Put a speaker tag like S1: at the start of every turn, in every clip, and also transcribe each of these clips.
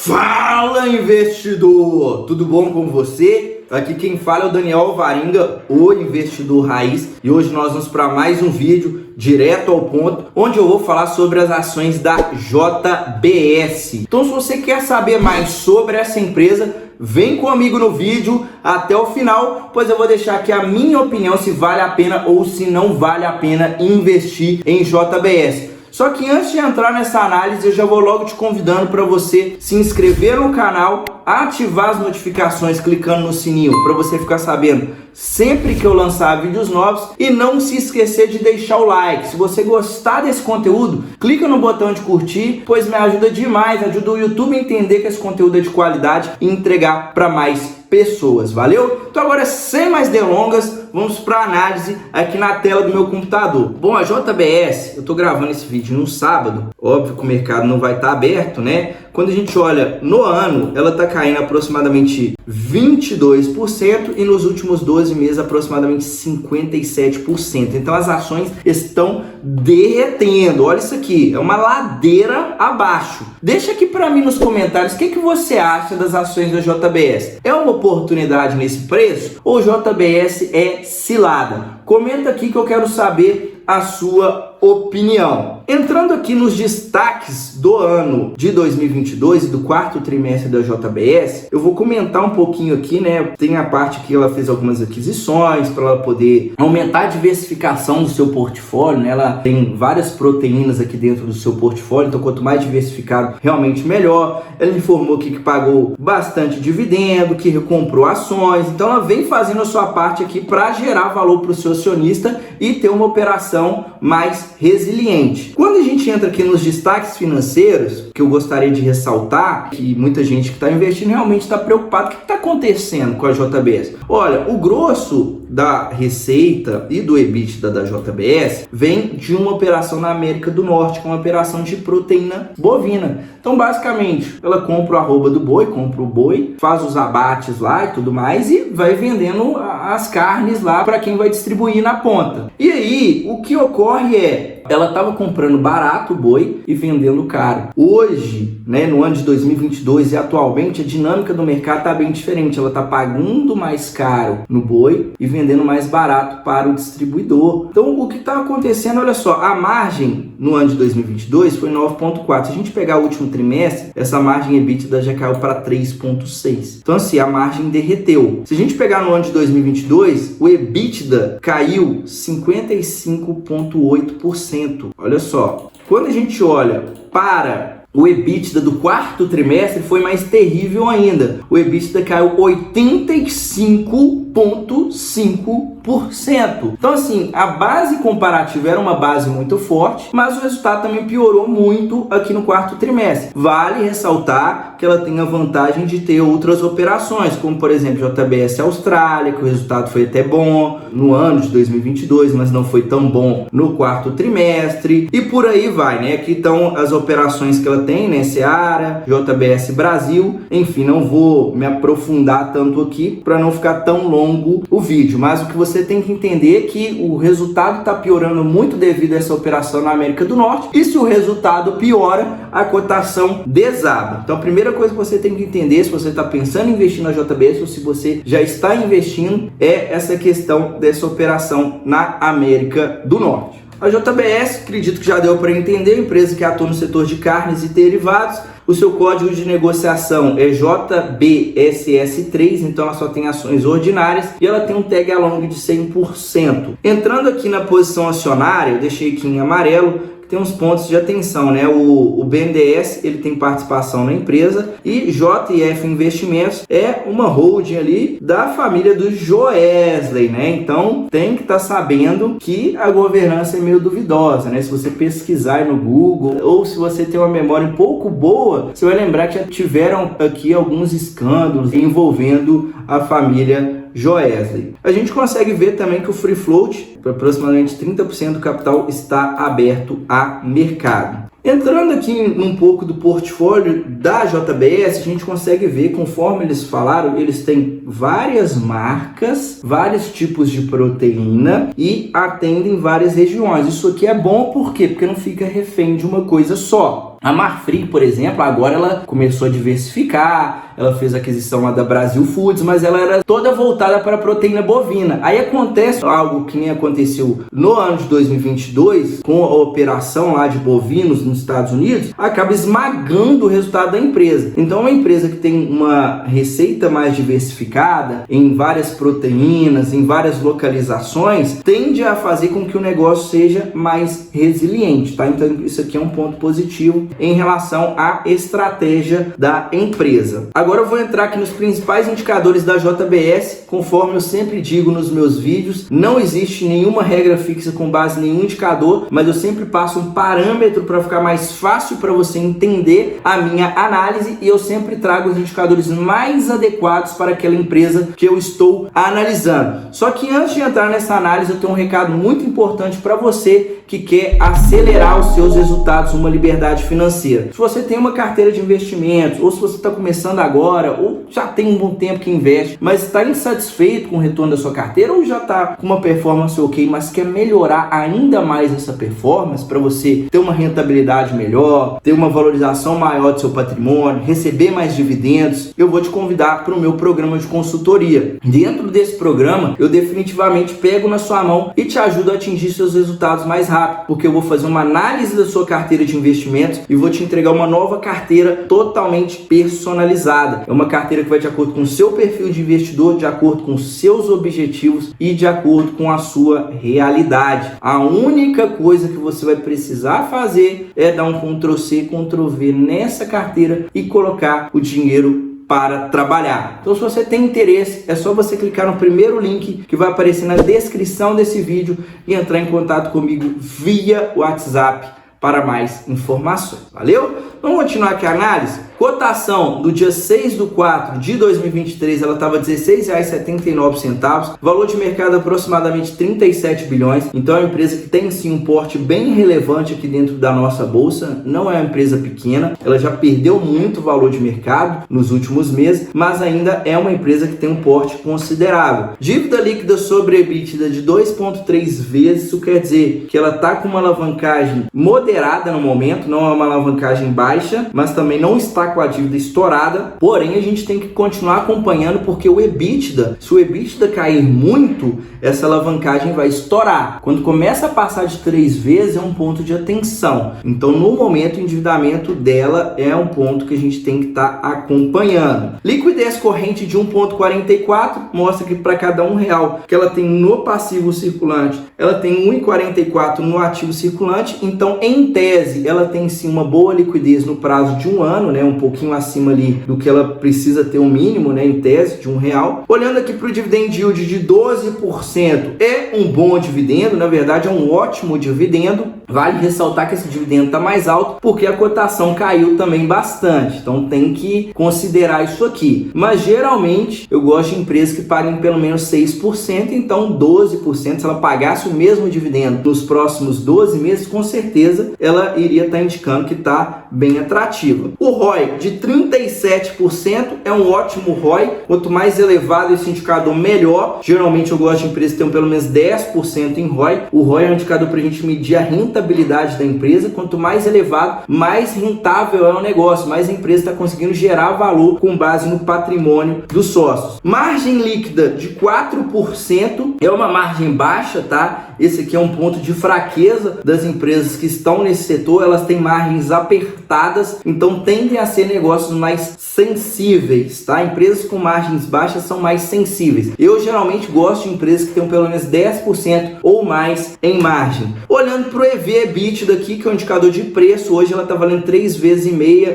S1: Fala, investidor! Tudo bom com você? Aqui quem fala é o Daniel Alvarenga, o investidor raiz, e hoje nós vamos para mais um vídeo direto ao ponto, onde eu vou falar sobre as ações da JBS. Então, se você quer saber mais sobre essa empresa, vem comigo no vídeo até o final, pois eu vou deixar aqui a minha opinião se vale a pena ou se não vale a pena investir em JBS. Só que antes de entrar nessa análise, eu já vou logo te convidando para você se inscrever no canal, ativar as notificações clicando no sininho para você ficar sabendo sempre que eu lançar vídeos novos e não se esquecer de deixar o like. Se você gostar desse conteúdo, clica no botão de curtir, pois me ajuda demais, ajuda o YouTube a entender que esse conteúdo é de qualidade e entregar para mais pessoas, valeu? Então agora, sem mais delongas, vamos para a análise aqui na tela do meu computador. Bom, a JBS, eu tô gravando esse vídeo no sábado, óbvio que o mercado não vai estar aberto, né? Quando a gente olha no ano, ela tá caindo aproximadamente 22% e nos últimos 12 meses aproximadamente 57%. Então as ações estão derretendo. Olha isso aqui, é uma ladeira abaixo. Deixa aqui para mim nos comentários o que você acha das ações da JBS. É uma oportunidade nesse preço ou JBS é cilada? Comenta aqui que eu quero saber a sua opinião. Entrando aqui nos destaques do ano de 2022 e do quarto trimestre da JBS, eu vou comentar um pouquinho aqui, né? Tem a parte que ela fez algumas aquisições para ela poder aumentar a diversificação do seu portfólio, né? Ela tem várias proteínas aqui dentro do seu portfólio, então quanto mais diversificado, realmente melhor. Ela informou aqui que pagou bastante dividendo, que recomprou ações, então ela vem fazendo a sua parte aqui para gerar valor para o seu acionista e ter uma operação mais resiliente. Quando a gente entra aqui nos destaques financeiros, que eu gostaria de ressaltar, que muita gente que está investindo realmente está preocupado, o que está acontecendo com a JBS? Olha, o grosso da receita e do EBITDA da JBS vem de uma operação na América do Norte, que é uma operação de proteína bovina. Então, basicamente, ela compra o arroba do boi, compra o boi, faz os abates lá e tudo mais e vai vendendo as carnes lá para quem vai distribuir na ponta. E aí, o que ocorre é, ela estava comprando barato o boi e vendendo caro. Hoje, né, no ano de 2022 e atualmente, a dinâmica do mercado está bem diferente. Ela está pagando mais caro no boi e vendendo mais barato para o distribuidor. Então, o que está acontecendo, olha só, a margem no ano de 2022 foi 9,4. Se a gente pegar o último trimestre, essa margem EBITDA já caiu para 3,6. Então, assim, a margem derreteu. Se a gente pegar no ano de 2022, o EBITDA caiu 55,8%. Olha só, quando a gente olha para o EBITDA do quarto trimestre, foi mais terrível ainda. O EBITDA caiu 85,5%. Então, assim, a base comparativa era uma base muito forte, mas o resultado também piorou muito aqui no quarto trimestre. Vale ressaltar que ela tem a vantagem de ter outras operações, como, por exemplo, JBS Austrália, que o resultado foi até bom no ano de 2022, mas não foi tão bom no quarto trimestre. E por aí vai, né? Aqui estão as operações que ela tem, né? Seara, JBS Brasil. Enfim, não vou me aprofundar tanto aqui para não ficar tão longo o vídeo, mas o que você tem que entender é que o resultado está piorando muito devido a essa operação na América do Norte, e se o resultado piora, a cotação desaba. Então a primeira coisa que você tem que entender, se você está pensando em investir na JBS ou se você já está investindo, é essa questão dessa operação na América do Norte. A JBS, acredito que já deu para entender, empresa que atua no setor de carnes e derivados. O seu código de negociação é JBSS3, então ela só tem ações ordinárias e ela tem um tag along de 100%. Entrando aqui na posição acionária, eu deixei aqui em amarelo, tem uns pontos de atenção, né? O BNDES, ele tem participação na empresa e JF Investimentos é uma holding ali da família do Joesley, né? Então tem que estar sabendo que a governança é meio duvidosa, né? Se você pesquisar no Google ou se você tem uma memória um pouco boa, você vai lembrar que já tiveram aqui alguns escândalos envolvendo a família Joesley. A gente consegue ver também que o free float, aproximadamente 30% do capital, está aberto a mercado. Entrando aqui um pouco do portfólio da JBS, a gente consegue ver, conforme eles falaram, eles têm várias marcas, vários tipos de proteína e atendem várias regiões. Isso aqui é bom por quê? Porque não fica refém de uma coisa só. A Marfrig, por exemplo, agora ela começou a diversificar, ela fez a aquisição lá da Brasil Foods, mas ela era toda voltada para a proteína bovina. Aí acontece algo que nem aconteceu no ano de 2022, com a operação lá de bovinos nos Estados Unidos, acaba esmagando o resultado da empresa. Então, uma empresa que tem uma receita mais diversificada, em várias proteínas, em várias localizações, tende a fazer com que o negócio seja mais resiliente, tá? Então, isso aqui é um ponto positivo em relação à estratégia da empresa. Agora eu vou entrar aqui nos principais indicadores da JBS. Conforme eu sempre digo nos meus vídeos, não existe nenhuma regra fixa com base em nenhum indicador, mas eu sempre passo um parâmetro para ficar mais fácil para você entender a minha análise, e eu sempre trago os indicadores mais adequados para aquela empresa que eu estou analisando. Só que antes de entrar nessa análise, eu tenho um recado muito importante para você que quer acelerar os seus resultados numa liberdade financeira. Se você tem uma carteira de investimentos, ou se você está começando agora, ou já tem um bom tempo que investe, mas está insatisfeito com o retorno da sua carteira, ou já está com uma performance ok, mas quer melhorar ainda mais essa performance para você ter uma rentabilidade melhor, ter uma valorização maior do seu patrimônio, receber mais dividendos, eu vou te convidar para o meu programa de consultoria. Dentro desse programa, eu definitivamente pego na sua mão e te ajudo a atingir seus resultados mais rápido, porque eu vou fazer uma análise da sua carteira de investimentos e vou te entregar uma nova carteira totalmente personalizada. É uma carteira que vai de acordo com o seu perfil de investidor, de acordo com os seus objetivos e de acordo com a sua realidade. A única coisa que você vai precisar fazer é dar um Ctrl+C, Ctrl+V nessa carteira e colocar o dinheiro para trabalhar. Então, se você tem interesse, é só você clicar no primeiro link que vai aparecer na descrição desse vídeo e entrar em contato comigo via WhatsApp para mais informações. Valeu? Vamos continuar aqui a análise? Cotação do dia 6/4 de 2023, ela estava R$ 16,79, valor de mercado aproximadamente 37 bilhões, então é uma empresa que tem sim um porte bem relevante aqui dentro da nossa bolsa, não é uma empresa pequena, ela já perdeu muito valor de mercado nos últimos meses, mas ainda é uma empresa que tem um porte considerável. Dívida líquida sobre EBITDA de 2,3 vezes, isso quer dizer que ela está com uma alavancagem moderada no momento, não é uma alavancagem baixa, mas também não está com a dívida estourada, porém a gente tem que continuar acompanhando, porque o EBITDA, se o EBITDA cair muito, essa alavancagem vai estourar. Quando começa a passar de 3 vezes, é um ponto de atenção. Então, no momento, o endividamento dela é um ponto que a gente tem que estar acompanhando. Liquidez corrente de 1,44, mostra que para cada R$1 que ela tem no passivo circulante, ela tem 1,44 no ativo circulante. Então, em tese, ela tem sim uma boa liquidez no prazo de 1 ano, né? Um pouquinho acima ali do que ela precisa ter, o mínimo, né? Em tese, de R$1. Olhando aqui para o dividend yield de 12%, é um bom dividendo, na verdade é um ótimo dividendo. Vale ressaltar que esse dividendo está mais alto porque a cotação caiu também bastante, então tem que considerar isso aqui. Mas geralmente eu gosto de empresas que paguem pelo menos 6%, então 12%, se ela pagasse o mesmo dividendo nos próximos 12 meses, com certeza ela iria estar indicando que está bem atrativa. O ROI de 37% é um ótimo ROI, quanto mais elevado esse indicador, melhor. Geralmente eu gosto de empresas que tenham pelo menos 10% em ROI. O ROI é um indicador para a gente medir a rentabilidade da empresa. Quanto mais elevado, mais rentável é o negócio, mais a empresa está conseguindo gerar valor com base no patrimônio dos sócios. Margem líquida de 4% é uma margem baixa, tá? Esse aqui é um ponto de fraqueza das empresas que estão nesse setor, elas têm margens apertadas, então tendem a ser negócios mais sensíveis, tá? Empresas com margens baixas são mais sensíveis. Eu geralmente gosto de empresas que tenham pelo menos 10% ou mais em margem. Olhando para o EV/EBITDA aqui, que é um indicador de preço, hoje ela está valendo 3,5 vezes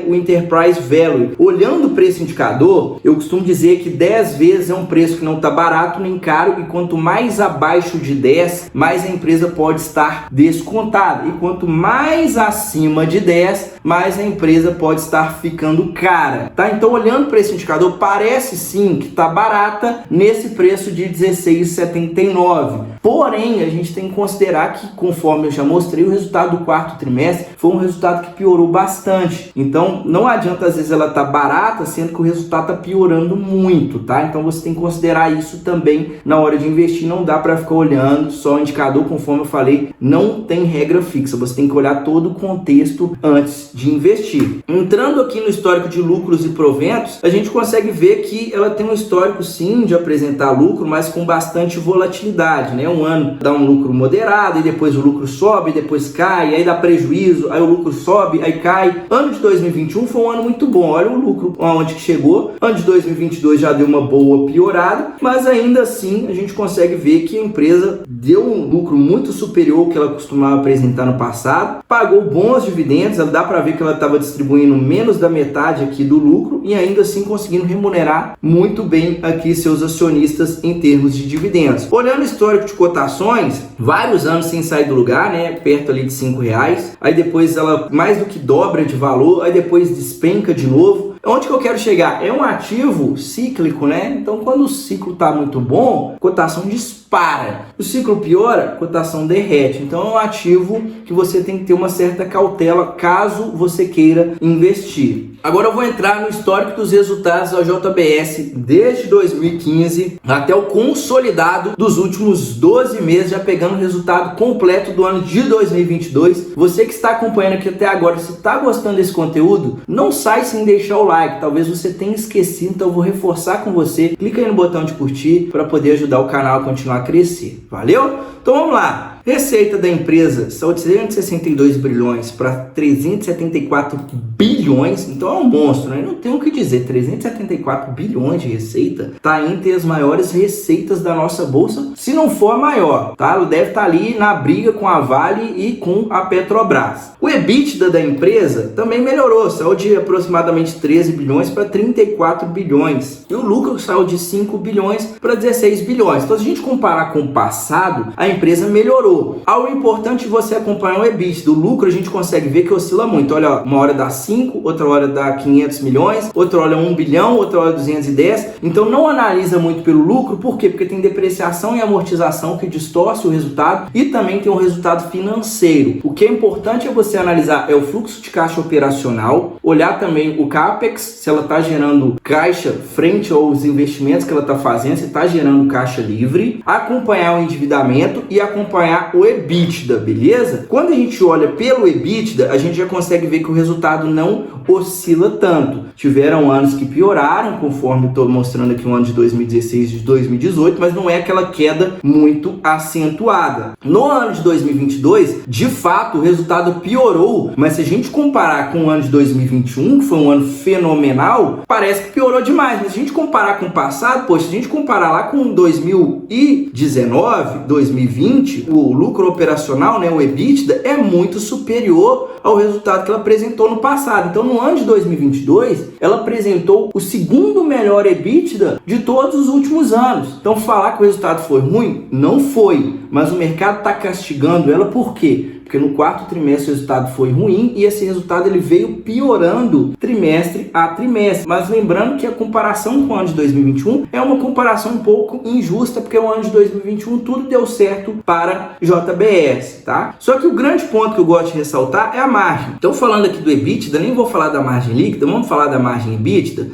S1: o Enterprise Value. Olhando para esse indicador, eu costumo dizer que 10 vezes é um preço que não está barato nem caro, e quanto mais abaixo de 10, mais a empresa pode estar descontada, e quanto mais acima de 10, mais a empresa pode estar ficando cara, tá? Então, olhando para esse indicador, parece sim que está barata nesse preço de R$16,79. Porém, a gente tem que considerar que, conforme eu já mostrei e o resultado do quarto trimestre foi um resultado que piorou bastante. Então não adianta às vezes ela tá barata, sendo que o resultado tá piorando muito, tá? Então você tem que considerar isso também na hora de investir. Não dá para ficar olhando só o indicador, conforme eu falei, não tem regra fixa. Você tem que olhar todo o contexto antes de investir. Entrando aqui no histórico de lucros e proventos, a gente consegue ver que ela tem um histórico sim de apresentar lucro, mas com bastante volatilidade, né? Um ano dá um lucro moderado e depois o lucro sobe, depois cai, aí dá prejuízo, aí o lucro sobe, aí cai. Ano de 2021 foi um ano muito bom, olha o lucro aonde que chegou. Ano de 2022 já deu uma boa piorada, mas ainda assim a gente consegue ver que a empresa deu um lucro muito superior ao que ela costumava apresentar no passado, pagou bons dividendos, dá para ver que ela estava distribuindo menos da metade aqui do lucro e ainda assim conseguindo remunerar muito bem aqui seus acionistas em termos de dividendos. Olhando o histórico de cotações, vários anos sem sair do lugar, né, perto ali de R$5, aí depois ela mais do que dobra de valor, aí depois despenca de novo. Onde que eu quero chegar? É um ativo cíclico, né? Então, quando o ciclo está muito bom, a cotação dispara. O ciclo piora, a cotação derrete. Então, é um ativo que você tem que ter uma certa cautela caso você queira investir. Agora eu vou entrar no histórico dos resultados da JBS desde 2015 até o consolidado dos últimos 12 meses, já pegando o resultado completo do ano de 2022. Você que está acompanhando aqui até agora, se está gostando desse conteúdo, não sai sem deixar o like. Talvez você tenha esquecido, então eu vou reforçar com você. Clica aí no botão de curtir para poder ajudar o canal a continuar a crescer. Valeu? Então vamos lá. Receita da empresa saiu de 362 bilhões para 374 bilhões, então é um monstro, né? Não tem o que dizer, 374 bilhões de receita está entre as maiores receitas da nossa bolsa, se não for a maior, tá? Ela deve estar ali na briga com a Vale e com a Petrobras. O EBITDA da empresa também melhorou, saiu de aproximadamente 13 bilhões para 34 bilhões. E o lucro saiu de 5 bilhões para 16 bilhões. Então, se a gente comparar com o passado, a empresa melhorou. Algo importante você acompanhar o EBITDA. O lucro a gente consegue ver que oscila muito. Olha, uma hora dá 5, outra hora dá 500 milhões, outra hora 1 bilhão, outra hora 210. Então não analisa muito pelo lucro. Por quê? Porque tem depreciação e amortização que distorce o resultado e também tem um resultado financeiro. O que é importante é você analisar o fluxo de caixa operacional, olhar também o CAPEX, se ela está gerando caixa frente aos investimentos que ela está fazendo, se está gerando caixa livre, acompanhar o endividamento e acompanhar o EBITDA, beleza? Quando a gente olha pelo EBITDA, a gente já consegue ver que o resultado não oscila tanto. Tiveram anos que pioraram, conforme estou mostrando aqui o ano de 2016 e de 2018, mas não é aquela queda muito acentuada. No ano de 2022, de fato, o resultado piorou, mas se a gente comparar com o ano de 2021, que foi um ano fenomenal, parece que piorou demais. Mas se a gente comparar com o passado, poxa, se a gente comparar lá com 2019, 2020, o lucro operacional, né, o EBITDA, é muito superior ao resultado que ela apresentou no passado. Então, no ano de 2022, ela apresentou o segundo melhor EBITDA de todos os últimos anos. Então, falar que o resultado foi ruim? Não foi. Mas o mercado está castigando ela por quê? Porque no quarto trimestre o resultado foi ruim e esse resultado ele veio piorando trimestre a trimestre. Mas lembrando que a comparação com o ano de 2021 é uma comparação um pouco injusta, porque o ano de 2021 tudo deu certo para JBS, tá? Só que o grande ponto que eu gosto de ressaltar é a margem. Então, falando aqui do EBITDA, nem vou falar da margem líquida, vamos falar da margem EBITDA.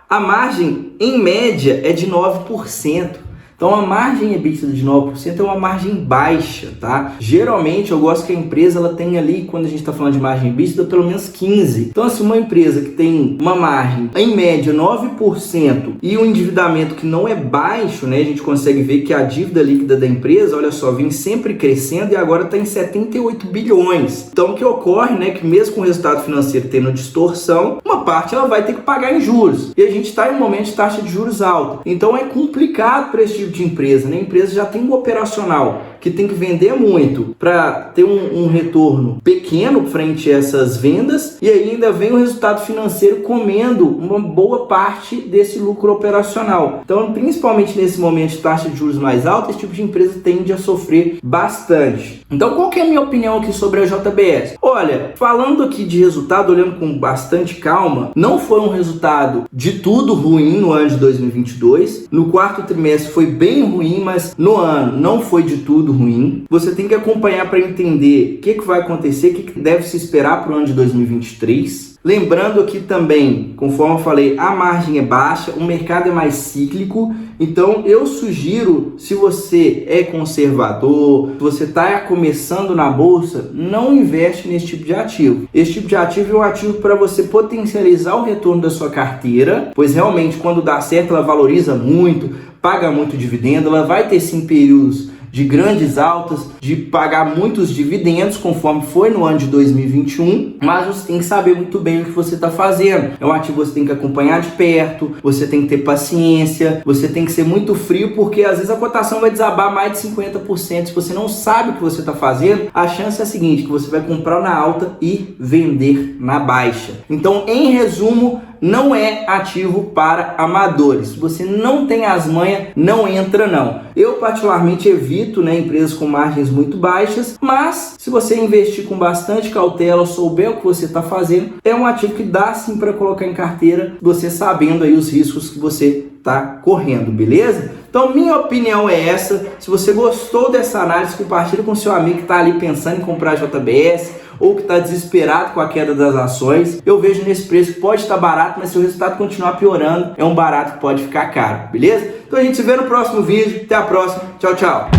S1: A margem, em média, é de 9%. Então a margem EBITDA de 9% é uma margem baixa, tá? Geralmente eu gosto que a empresa ela tenha ali, quando a gente está falando de margem EBITDA, pelo menos 15%. Então assim, uma empresa que tem uma margem em média 9% e um endividamento que não é baixo, né? A gente consegue ver que a dívida líquida da empresa, olha só, vem sempre crescendo e agora está em 78 bilhões. Então o que ocorre, né? Que mesmo com o resultado financeiro tendo distorção, uma parte ela vai ter que pagar em juros. E a gente está em um momento de taxa de juros alta. Então é complicado para esse tipo de empresa, né? A empresa já tem um operacional que tem que vender muito para ter um retorno pequeno frente a essas vendas e ainda vem o resultado financeiro comendo uma boa parte desse lucro operacional. Então, principalmente nesse momento de taxa de juros mais alta, esse tipo de empresa tende a sofrer bastante. Então, qual que é a minha opinião aqui sobre a JBS? Olha, falando aqui de resultado, olhando com bastante calma, não foi um resultado de tudo ruim no ano de 2022. No quarto trimestre foi bem ruim, mas no ano não foi de tudo ruim. Você tem que acompanhar para entender o que vai acontecer, o que deve se esperar para o ano de 2023. Lembrando aqui também, conforme eu falei, a margem é baixa, o mercado é mais cíclico, então eu sugiro, se você é conservador, se você está começando na bolsa, não investe nesse tipo de ativo. Esse tipo de ativo é um ativo para você potencializar o retorno da sua carteira, pois realmente quando dá certo ela valoriza muito, paga muito dividendo, ela vai ter sim períodos de grandes altas, de pagar muitos dividendos, conforme foi no ano de 2021, mas você tem que saber muito bem o que você está fazendo. É um ativo que você tem que acompanhar de perto, você tem que ter paciência, você tem que ser muito frio, porque às vezes a cotação vai desabar mais de 50%. Se você não sabe o que você está fazendo, a chance é a seguinte, que você vai comprar na alta e vender na baixa. Então, em resumo, não é ativo para amadores. Se você não tem as manhas, não entra não. Eu particularmente evito, empresas com margens muito baixas, mas se você investir com bastante cautela, souber o que você está fazendo, é um ativo que dá sim para colocar em carteira, você sabendo aí os riscos que você está correndo, beleza? Então minha opinião é essa. Se você gostou dessa análise, compartilha com seu amigo que está ali pensando em comprar JBS, ou que está desesperado com a queda das ações. Eu vejo nesse preço que pode estar barato, mas se o resultado continuar piorando, é um barato que pode ficar caro, beleza? Então a gente se vê no próximo vídeo. Até a próxima. Tchau, tchau.